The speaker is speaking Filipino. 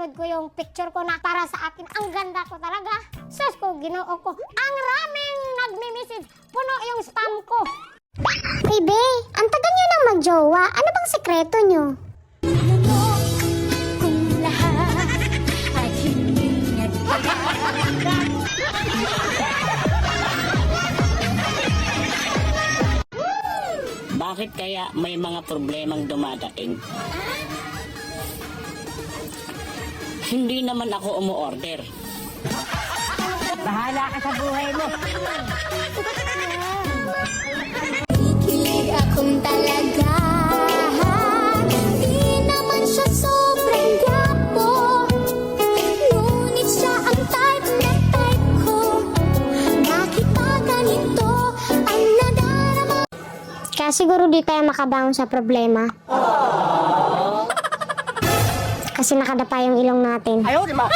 in-upload ko yung picture ko na para sa akin. Ang ganda ko talaga. Sus ko, Ginoo ko. Ang raming nagme-message. Puno yung spam ko. Hey, be, ang tagal nyo nang magjowa. Ano bang sekreto nyo? Kung lahat ay hindi Bakit kaya may mga problemang dumadating? Hindi naman ako umu-order. Bahala ka sa buhay mo. Kilig akong talaga. Di naman siya sobrang gwapo. Ngunit siya ang type na type ko. Bakit ba ganito ang nadarama? Kaya siguro di tayo makabangon sa problema. Kasi nakadapa yung ilong natin. Ayaw, di ba?